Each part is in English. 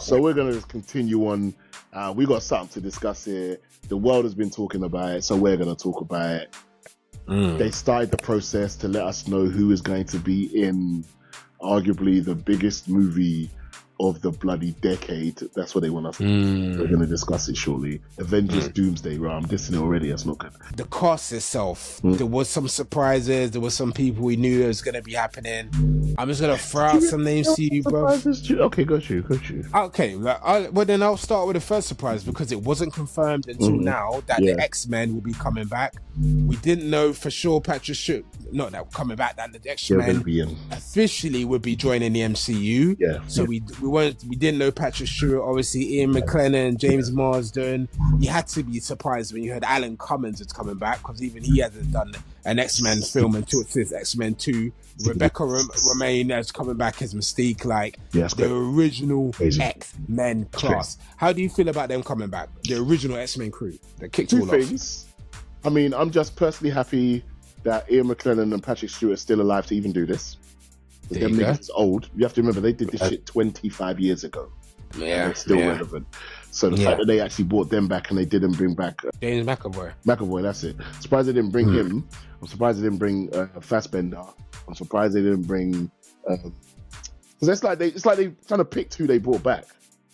So we're going to continue on. We got something to discuss here. The world has been talking about it, so we're going to talk about it. They started the process to let us know who is going to be in arguably the biggest movie of the bloody decade. That's what they want us to do. We're going to discuss it shortly. Avengers Doomsday. Right, I'm dissing it already. That's not good. The cast itself, there was some surprises. There was some people we knew it was going to be happening. I'm just going to throw out some names to you, bro. Okay, got you. Okay, well then I'll start with the first surprise, because it wasn't confirmed until now that the X-Men will be coming back. We didn't know for sure Patrick Stewart, not that coming back, that the X-Men officially would be joining the MCU. So we didn't know Patrick Stewart. Obviously Ian McKellen, James Marsden. You had to be surprised when you heard Alan Cummins is coming back, because even he hasn't done an X-Men film until it says X-Men 2. Rebecca Romaine is coming back as Mystique, like the original X-Men class. How do you feel about them coming back? The original X-Men crew that kicked all off. I mean, I'm just personally happy that Ian McKellen and Patrick Stewart are still alive to even do this. Them niggas is old. You have to remember, they did this shit 25 years ago. Yeah, they're still relevant. So the fact that they actually brought them back and they didn't bring back James McAvoy. That's it. Surprised they didn't bring him. I'm surprised they didn't bring Fassbender. I'm surprised they didn't bring. Because it's like they kind of picked who they brought back.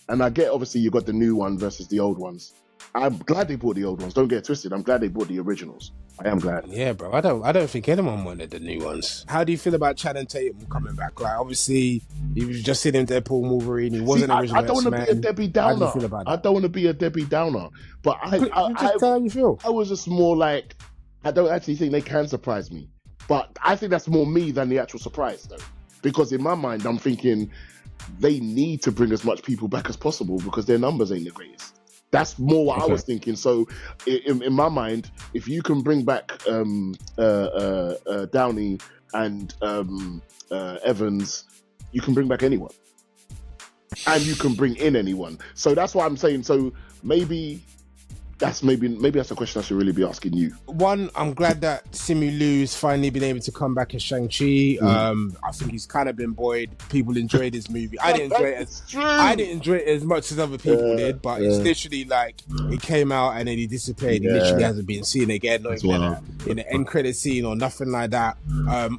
And I get, obviously you got the new one versus the old ones. I'm glad they brought the old ones. Don't get it twisted. I'm glad they brought the originals. I am glad. Yeah, bro. I don't think anyone wanted the new ones. How do you feel about Channing Tatum coming back? Like, obviously, he was just sitting Deadpool Wolverine. He wasn't original. I don't want to be a Debbie Downer. How do you feel about that? I don't want to be a Debbie Downer. But just tell how you feel. I was just more like, I don't actually think they can surprise me. But I think that's more me than the actual surprise, though. Because in my mind, I'm thinking they need to bring as much people back as possible because their numbers ain't the greatest. That's more what I was thinking. So in my mind, if you can bring back Downey and Evans, you can bring back anyone. And you can bring in anyone. So that's what I'm saying. So maybe that's a question I should really be asking you. One, I'm glad that Simu Liu's finally been able to come back as Shang-Chi. I think he's kind of been buoyed. People enjoyed his movie. I didn't enjoy it as much as other people did, but it's literally like it came out and then he disappeared. He literally hasn't been seen again, not even in the end credit scene or nothing like that.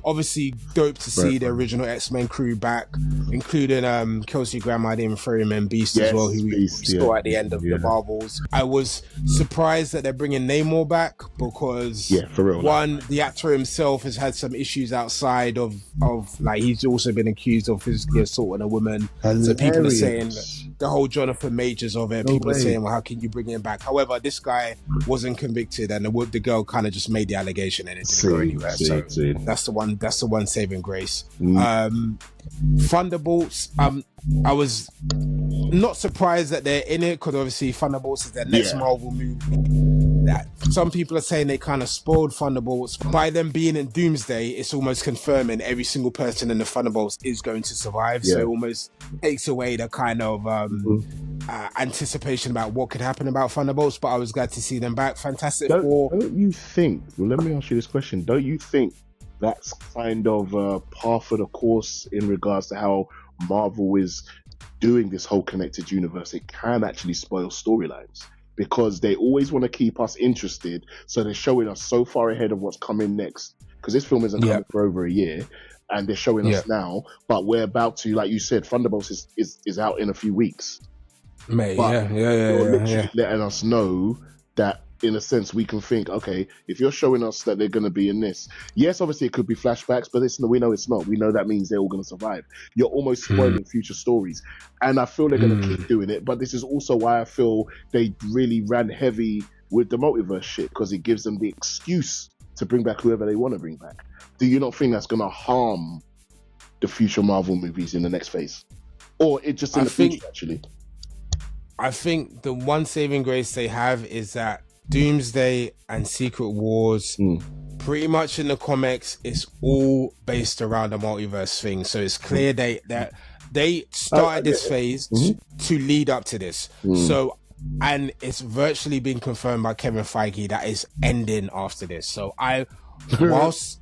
Obviously dope to see the original X-Men crew back, including Kelsey Grammer, I didn't throw him in Beast as well, who we saw at the end of the Marvels. I was surprised that they're bringing Namor back because for real, the actor himself has had some issues outside of like he's also been accused of physically assaulting a woman. So people are saying the whole Jonathan Majors of it. People are saying, well, how can you bring him back? However, this guy wasn't convicted, and the girl kind of just made the allegation and it didn't go anywhere. So that's the one saving grace. Thunderbolts. I was not surprised that they're in it because obviously Thunderbolts is their next Marvel movie. That some people are saying they kind of spoiled Thunderbolts by them being in Doomsday. It's almost confirming every single person in the Thunderbolts is going to survive. So it almost takes away the kind of anticipation about what could happen about Thunderbolts. But I was glad to see them back. Fantastic Four. Don't you think? Well, let me ask you this question. Don't you think that's kind of par for the course in regards to how Marvel is doing this whole connected universe? It can actually spoil storylines because they always want to keep us interested, so they're showing us so far ahead of what's coming next, because this film isn't coming for over a year and they're showing us now, but we're about to, like you said, Thunderbolts is out in a few weeks. Mate, letting us know that in a sense we can think, okay, if you're showing us that they're going to be in this, yes, obviously it could be flashbacks, but we know it's not. We know that means they're all going to survive. You're almost spoiling future stories, and I feel they're going to keep doing it. But this is also why I feel they really ran heavy with the multiverse shit, because it gives them the excuse to bring back whoever they want to bring back. Do you not think that's going to harm the future Marvel movies in the next phase, or it just in the future actually? I think the one saving grace they have is that Doomsday and Secret Wars, pretty much in the comics, it's all based around the multiverse thing. So it's clear that they started this phase to lead up to this. So, and it's virtually been confirmed by Kevin Feige that it's ending after this. So whilst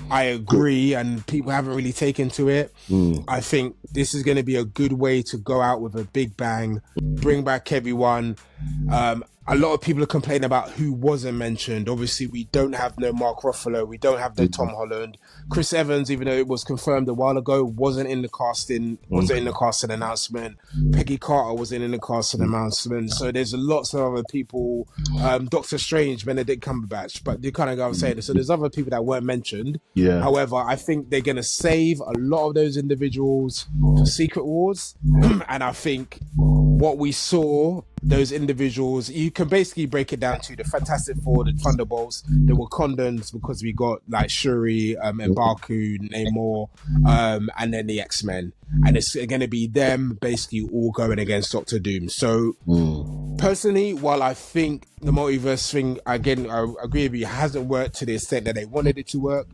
I agree, and people haven't really taken to it. I think this is going to be a good way to go out with a big bang, bring back everyone. A lot of people are complaining about who wasn't mentioned. Obviously, we don't have no Mark Ruffalo, we don't have no Tom Holland. Chris Evans, even though it was confirmed a while ago, wasn't in the casting announcement. Peggy Carter wasn't in the casting announcement. So there's lots of other people. Doctor Strange, Benedict Cumberbatch, but you kind of go saying so. There's other people that weren't mentioned. Yeah. However, I think they're going to save a lot of those individuals for Secret Wars, and I think what we saw, those individuals, you can basically break it down to the Fantastic Four, the Thunderbolts, the Wakandans, because we got like Shuri, M'Baku, Namor, and then the X-Men. And it's going to be them basically all going against Doctor Doom. So personally, while I think the multiverse thing, again, I agree with you, hasn't worked to the extent that they wanted it to work.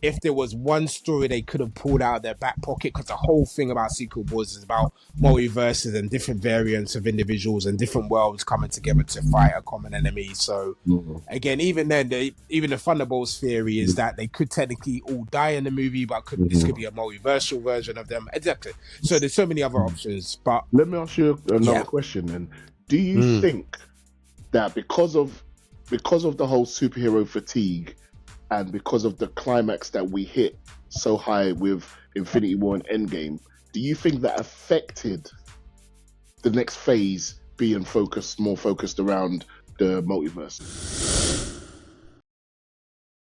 If there was one story they could have pulled out of their back pocket, because the whole thing about Secret Wars is about multiverses and different variants of individuals and different worlds coming together to fight a common enemy. So again, even then, even the Thunderbolts theory is that they could technically all die in the movie, but this could be a multiversal version of them. Exactly. So there's so many other options. But let me ask you another question then. Do you think that because of the whole superhero fatigue and because of the climax that we hit so high with Infinity War and Endgame, do you think that affected the next phase being more focused around the multiverse?